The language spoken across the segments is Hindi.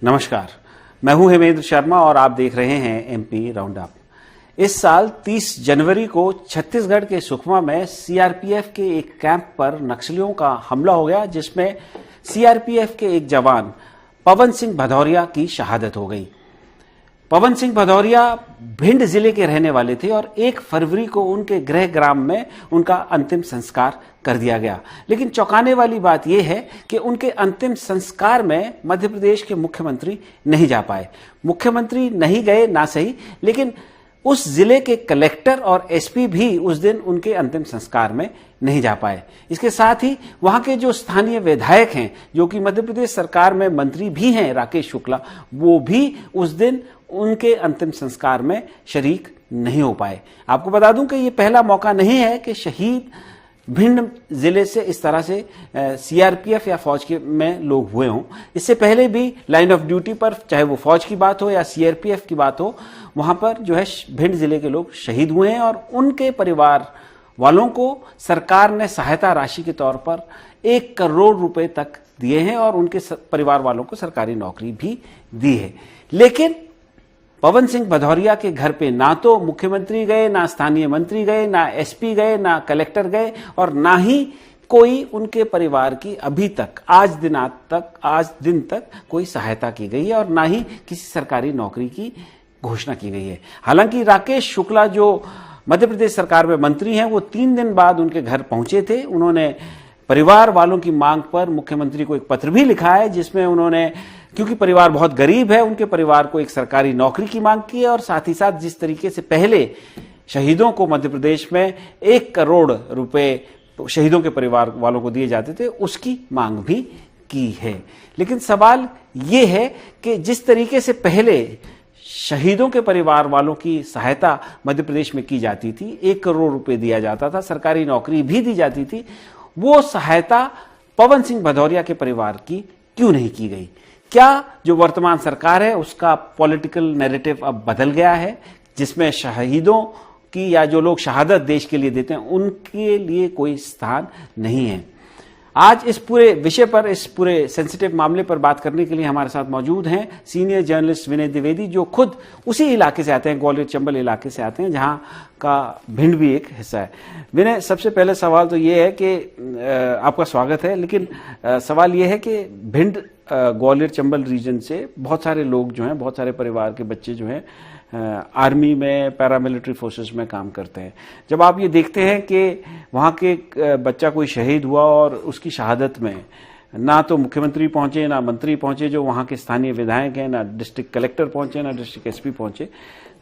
नमस्कार, मैं हूं हेमेंद्र शर्मा और आप देख रहे हैं एमपी राउंड अप। इस साल 30 जनवरी को छत्तीसगढ़ के सुकमा में सीआरपीएफ के एक कैंप पर नक्सलियों का हमला हो गया, जिसमें सीआरपीएफ के एक जवान पवन सिंह भदौरिया की शहादत हो गई। पवन सिंह भदौरिया भिंड जिले के रहने वाले थे और 1 फरवरी को उनके गृह ग्राम में उनका अंतिम संस्कार कर दिया गया। लेकिन चौंकाने वाली बात यह है कि उनके अंतिम संस्कार में मध्य प्रदेश के मुख्यमंत्री नहीं जा पाए। मुख्यमंत्री नहीं गए ना सही, लेकिन उस जिले के कलेक्टर और एसपी भी उस दिन उनके अंतिम संस्कार में नहीं जा पाए। इसके साथ ही वहां के जो स्थानीय विधायक हैं, जो कि मध्य प्रदेश सरकार में मंत्री भी हैं, राकेश शुक्ला, वो भी उस दिन उनके अंतिम संस्कार में शरीक नहीं हो पाए। आपको बता दूं कि ये पहला मौका नहीं है कि शहीद भिंड जिले से इस तरह से सीआरपीएफ या फौज के में लोग हुए हों। इससे पहले भी लाइन ऑफ ड्यूटी पर, चाहे वो फौज की बात हो या सीआरपीएफ की बात हो, वहां पर जो है भिंड जिले के लोग शहीद हुए हैं और उनके परिवार वालों को सरकार ने सहायता राशि के तौर पर 1 करोड़ रुपए तक दिए हैं और उनके परिवार वालों को सरकारी नौकरी भी दी है। लेकिन पवन सिंह भदौरिया के घर पे ना तो मुख्यमंत्री गए, ना स्थानीय मंत्री गए, ना एसपी गए, ना कलेक्टर गए और ना ही कोई उनके परिवार की अभी तक आज दिन तक कोई सहायता की गई है और ना ही किसी सरकारी नौकरी की घोषणा की गई है। हालांकि राकेश शुक्ला जो मध्य प्रदेश सरकार में मंत्री हैं, वो 3 दिन बाद उनके घर पहुंचे थे। उन्होंने परिवार वालों की मांग पर मुख्यमंत्री को एक पत्र भी लिखा है, जिसमें उन्होंने, क्योंकि परिवार बहुत गरीब है, उनके परिवार को एक सरकारी नौकरी की मांग की है और साथ ही साथ जिस तरीके से पहले शहीदों को मध्य प्रदेश में 1 करोड़ रुपए शहीदों के परिवार वालों को दिए जाते थे, उसकी मांग भी की है। लेकिन सवाल ये है कि जिस तरीके से पहले शहीदों के परिवार वालों की सहायता मध्य प्रदेश में की जाती थी, 1 करोड़ रुपए दिया जाता था, सरकारी नौकरी भी दी जाती थी, वो सहायता पवन सिंह भदौरिया के परिवार की क्यों नहीं की गई? क्या जो वर्तमान सरकार है उसका पॉलिटिकल नैरेटिव अब बदल गया है, जिसमें शहीदों की या जो लोग शहादत देश के लिए देते हैं उनके लिए कोई स्थान नहीं है? आज इस पूरे विषय पर, इस पूरे सेंसिटिव मामले पर बात करने के लिए हमारे साथ मौजूद हैं सीनियर जर्नलिस्ट विनय द्विवेदी, जो खुद उसी इलाके से आते हैं, ग्वालियर चंबल इलाके से आते हैं, जहां का भिंड भी एक हिस्सा है। विनय, सबसे पहले सवाल तो ये है कि आपका स्वागत है, लेकिन सवाल ये है कि भिंड ग्वालियर चंबल रीजन से बहुत सारे लोग जो हैं, बहुत सारे परिवार के बच्चे जो हैं आर्मी में, पैरामिलिट्री फोर्सेस में काम करते हैं। जब आप ये देखते हैं कि वहाँ के बच्चा कोई शहीद हुआ और उसकी शहादत में ना तो मुख्यमंत्री पहुंचे, ना मंत्री पहुंचे जो वहाँ के स्थानीय विधायक हैं, ना डिस्ट्रिक्ट कलेक्टर पहुंचे, ना डिस्ट्रिक्ट एसपी पहुंचे,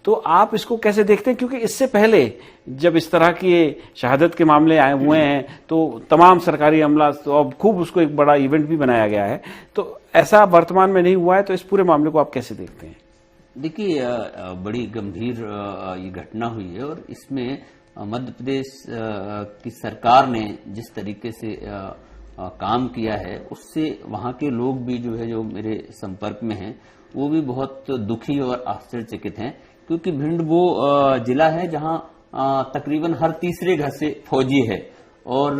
तो आप इसको कैसे देखते हैं? क्योंकि इससे पहले जब इस तरह की शहादत के मामले आए हुए हैं तो तमाम सरकारी अमला, तो अब खूब उसको एक बड़ा इवेंट भी बनाया गया है, तो ऐसा वर्तमान में नहीं हुआ है, तो इस पूरे मामले को आप कैसे देखते हैं? देखिए, बड़ी गंभीर ये घटना हुई है और इसमें मध्य प्रदेश की सरकार ने जिस तरीके से काम किया है, उससे वहाँ के लोग भी जो है, जो मेरे संपर्क में हैं, वो भी बहुत दुखी और आश्चर्यचकित हैं, क्योंकि भिंड वो जिला है जहाँ तकरीबन हर तीसरे घर से फौजी है। और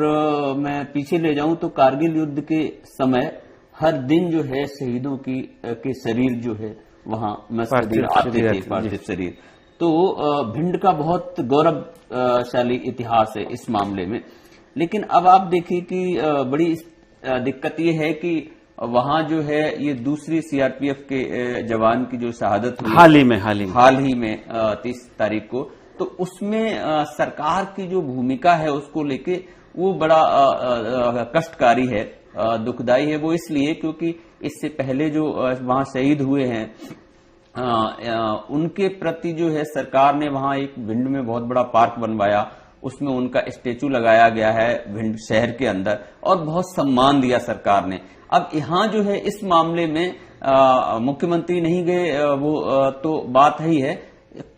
मैं पीछे ले जाऊं तो कारगिल युद्ध के समय हर दिन जो है शहीदों के शरीर जो है वहां मस्जिद आते थे, पार्थिव शरीर। तो भिंड का बहुत गौरवशाली इतिहास है इस मामले में। लेकिन अब आप देखिए कि बड़ी दिक्कत ये है कि वहां जो है ये दूसरी सीआरपीएफ के जवान की जो शहादत हुई हाल ही में 30 तारीख को, तो उसमें सरकार की जो भूमिका है उसको लेके वो बड़ा कष्टकारी है, दुखदाई है। वो इसलिए क्योंकि इससे पहले जो वहां शहीद हुए हैं उनके प्रति जो है सरकार ने वहां एक भिंड में बहुत बड़ा पार्क बनवाया, उसमें उनका स्टेचू लगाया गया है भिंड शहर के अंदर, और बहुत सम्मान दिया सरकार ने। अब यहाँ जो है इस मामले में मुख्यमंत्री नहीं गए, वो तो बात ही है,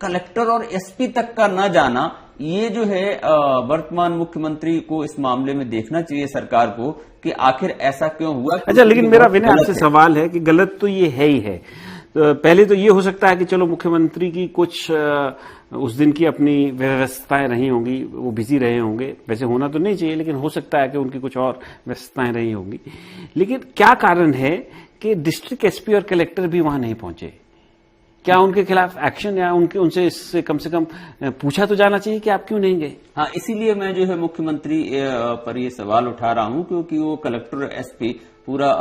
कलेक्टर और एसपी तक का न जाना, ये जो है वर्तमान मुख्यमंत्री को इस मामले में देखना चाहिए सरकार को कि आखिर ऐसा क्यों हुआ। अच्छा, लेकिन मेरा विनय आपसे सवाल है कि गलत तो ये है ही है। तो पहले तो ये हो सकता है कि चलो मुख्यमंत्री की कुछ उस दिन की अपनी व्यवस्थाएं रही होंगी, वो बिजी रहे होंगे, वैसे होना तो नहीं चाहिए, लेकिन हो सकता है कि उनकी कुछ और व्यवस्थाएं रही होंगी। लेकिन क्या कारण है कि डिस्ट्रिक्ट एसपी और कलेक्टर भी वहां नहीं पहुंचे। क्या उनके खिलाफ एक्शन या उनसे इससे कम से कम पूछा तो जाना चाहिए कि आप क्यों नहीं गए? हाँ, इसीलिए मैं जो है मुख्यमंत्री पर ये सवाल उठा रहा हूं, क्योंकि वो कलेक्टर, एसपी, पूरा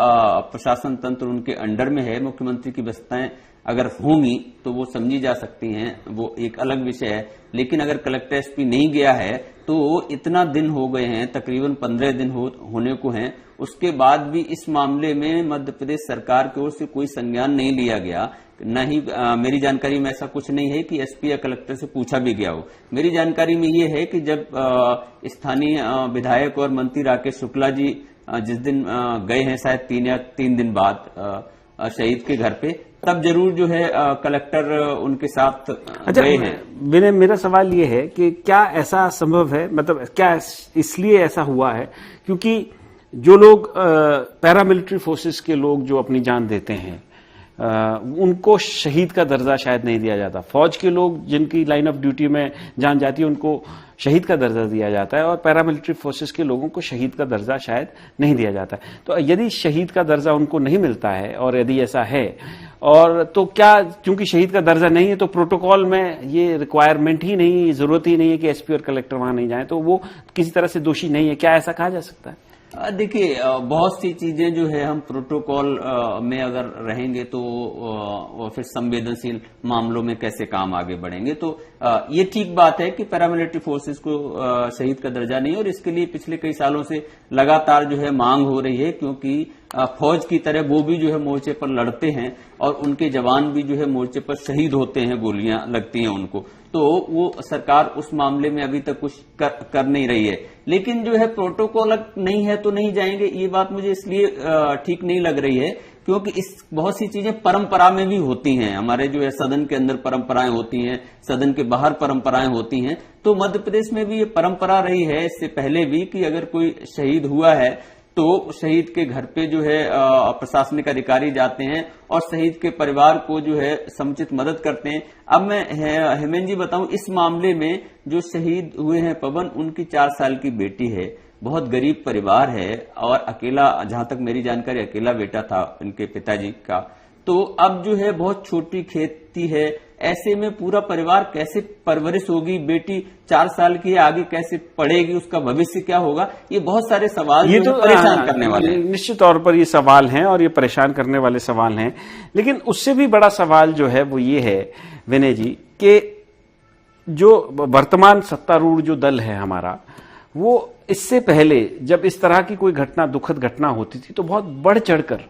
प्रशासन तंत्र उनके अंडर में है। मुख्यमंत्री की व्यवस्थाएं अगर होंगी तो वो समझी जा सकती हैं, वो एक अलग विषय है। लेकिन अगर कलेक्टर, एसपी नहीं गया है तो इतना दिन हो गए हैं, तकरीबन 15 दिन होने को हैं, उसके बाद भी इस मामले में मध्य प्रदेश सरकार की ओर से कोई संज्ञान नहीं लिया गया। न ही मेरी जानकारी में ऐसा कुछ नहीं है कि एसपी या कलेक्टर से पूछा भी गया हो। मेरी जानकारी में ये है कि जब स्थानीय विधायक और मंत्री राकेश शुक्ला जी जिस दिन गए हैं, शायद 3 दिन बाद शहीद के घर पे, तब जरूर जो है कलेक्टर उनके साथ गए हैं। मेरा सवाल ये है कि क्या ऐसा संभव है, मतलब क्या इसलिए ऐसा हुआ है क्योंकि जो लोग पैरामिलिट्री फोर्सेस के लोग जो अपनी जान देते हैं उनको शहीद का दर्जा शायद नहीं दिया जाता। फौज के लोग जिनकी लाइन ऑफ ड्यूटी में जान जाती है उनको शहीद का दर्जा दिया जाता है और पैरामिलिट्री फोर्सेस के लोगों को शहीद का दर्जा शायद नहीं दिया जाता है। तो यदि शहीद का दर्जा उनको नहीं मिलता है और यदि ऐसा है और तो क्या, क्योंकि शहीद का दर्जा नहीं है तो प्रोटोकॉल में ये रिक्वायरमेंट ही नहीं, जरूरत ही नहीं है कि एसपी और कलेक्टर वहां नहीं जाए, तो वो किसी तरह से दोषी नहीं है, क्या ऐसा कहा जा सकता है? देखिए, बहुत सी चीजें जो है हम प्रोटोकॉल में अगर रहेंगे तो फिर संवेदनशील मामलों में कैसे काम आगे बढ़ेंगे। तो ये ठीक बात है कि पैरामिलिट्री फोर्सेस को शहीद का दर्जा नहीं, और इसके लिए पिछले कई सालों से लगातार जो है मांग हो रही है, क्योंकि फौज की तरह वो भी जो है मोर्चे पर लड़ते हैं और उनके जवान भी जो है मोर्चे पर शहीद होते हैं, गोलियां लगती हैं उनको। तो वो सरकार उस मामले में अभी तक कुछ कर नहीं रही है। लेकिन जो है प्रोटोकॉल नहीं है तो नहीं जाएंगे, ये बात मुझे इसलिए ठीक नहीं लग रही है क्योंकि इस बहुत सी चीजें परंपरा में भी होती हैं। हमारे जो है सदन के अंदर परंपराएं होती हैं, सदन के बाहर परंपराएं होती हैं। तो मध्य प्रदेश में भी ये परंपरा रही है इससे पहले भी कि अगर कोई शहीद हुआ है तो शहीद के घर पे जो है प्रशासनिक अधिकारी जाते हैं और शहीद के परिवार को जो है समुचित मदद करते हैं। अब मैं हेमंत जी बताऊं, इस मामले में जो शहीद हुए हैं पवन, उनकी 4 साल की बेटी है, बहुत गरीब परिवार है और अकेला, जहां तक मेरी जानकारी, अकेला बेटा था इनके पिताजी का। तो अब जो है बहुत छोटी खेती है, ऐसे में पूरा परिवार कैसे परवरिश होगी? बेटी 4 साल की है, आगे कैसे पढ़ेगी, उसका भविष्य क्या होगा? ये बहुत सारे सवाल ये तो परेशान करने वाले हैं। निश्चित तौर पर ये सवाल हैं और ये परेशान करने वाले सवाल हैं। लेकिन उससे भी बड़ा सवाल जो है वो ये है विनय जी कि जो वर्तमान सत्तारूढ़ जो दल है हमारा, वो इससे पहले जब इस तरह की कोई घटना, दुखद घटना होती थी तो बहुत बढ़ चढ़कर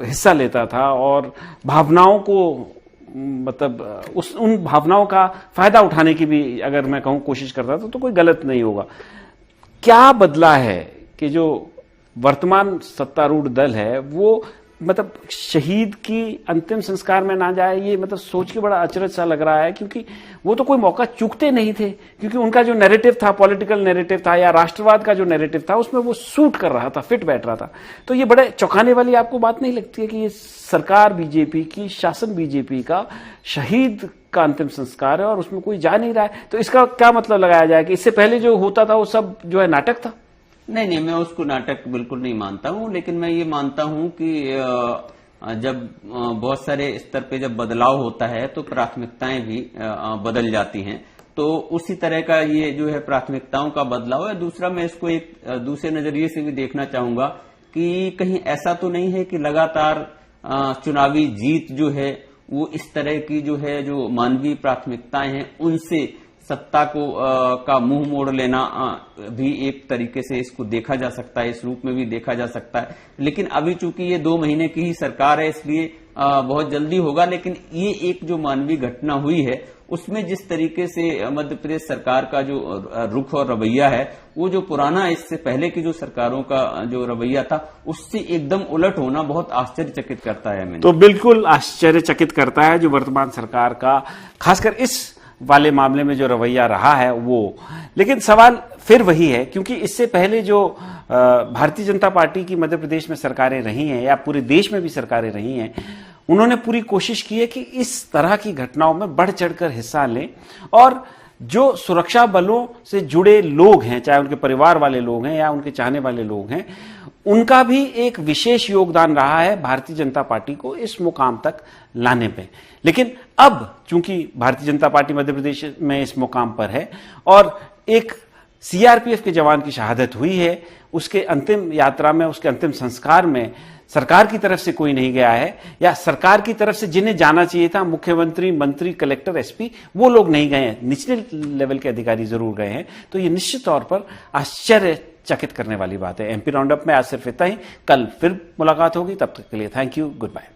हिस्सा लेता था और भावनाओं को, मतलब उन भावनाओं का फायदा उठाने की भी अगर मैं कहूं कोशिश करता था तो कोई गलत नहीं होगा। क्या बदला है कि जो वर्तमान सत्तारूढ़ दल है वो मतलब शहीद की अंतिम संस्कार में ना जाए? ये मतलब सोच के बड़ा अचरज सा लग रहा है क्योंकि वो तो कोई मौका चूकते नहीं थे, क्योंकि उनका जो नैरेटिव था, पॉलिटिकल नैरेटिव था या राष्ट्रवाद का जो नैरेटिव था, उसमें वो सूट कर रहा था, फिट बैठ रहा था। तो ये बड़े चौंकाने वाली आपको बात नहीं लगती है कि ये सरकार बीजेपी की, शासन बीजेपी का शहीद का अंतिम संस्कार है और उसमें कोई जा नहीं रहा है? तो इसका क्या मतलब लगाया जाए कि इससे पहले जो होता था वो सब जो है नाटक था? नहीं, मैं उसको नाटक बिल्कुल नहीं मानता हूं, लेकिन मैं ये मानता हूं कि जब बहुत सारे स्तर पे जब बदलाव होता है तो प्राथमिकताएं भी बदल जाती हैं। तो उसी तरह का ये जो है प्राथमिकताओं का बदलाव है। दूसरा, मैं इसको एक दूसरे नजरिए से भी देखना चाहूंगा कि कहीं ऐसा तो नहीं है कि लगातार चुनावी जीत जो है वो इस तरह की जो है जो मानवीय प्राथमिकताएं हैं उनसे सत्ता को का मुंह मोड़ लेना भी एक तरीके से इसको देखा जा सकता है, इस रूप में भी देखा जा सकता है। लेकिन अभी चूंकि ये 2 महीने की ही सरकार है इसलिए बहुत जल्दी होगा। लेकिन ये एक जो मानवीय घटना हुई है उसमें जिस तरीके से मध्य प्रदेश सरकार का जो रुख और रवैया है, वो जो पुराना, इससे पहले की जो सरकारों का जो रवैया था उससे एकदम उलट होना बहुत आश्चर्यचकित करता है। तो बिल्कुल आश्चर्यचकित करता है जो वर्तमान सरकार का, खासकर इस वाले मामले में जो रवैया रहा है वो। लेकिन सवाल फिर वही है, क्योंकि इससे पहले जो भारतीय जनता पार्टी की मध्य प्रदेश में सरकारें रही हैं या पूरे देश में भी सरकारें रही हैं, उन्होंने पूरी कोशिश की है कि इस तरह की घटनाओं में बढ़ चढ़कर हिस्सा लें और जो सुरक्षा बलों से जुड़े लोग हैं, चाहे उनके परिवार वाले लोग हैं या उनके चाहने वाले लोग हैं, उनका भी एक विशेष योगदान रहा है भारतीय जनता पार्टी को इस मुकाम तक लाने पे। लेकिन अब चूंकि भारतीय जनता पार्टी मध्य प्रदेश में इस मुकाम पर है और एक सीआरपीएफ के जवान की शहादत हुई है, उसके अंतिम यात्रा में, उसके अंतिम संस्कार में सरकार की तरफ से कोई नहीं गया है, या सरकार की तरफ से जिन्हें जाना चाहिए था, मुख्यमंत्री, मंत्री, कलेक्टर, एसपी, वो लोग नहीं गए हैं, निचले लेवल के अधिकारी जरूर गए हैं। तो ये निश्चित तौर पर आश्चर्यचकित करने वाली बात है। एमपी राउंड अप में आज सिर्फ इतना ही। कल फिर मुलाकात होगी, तब तक के लिए थैंक यू, गुड बाय।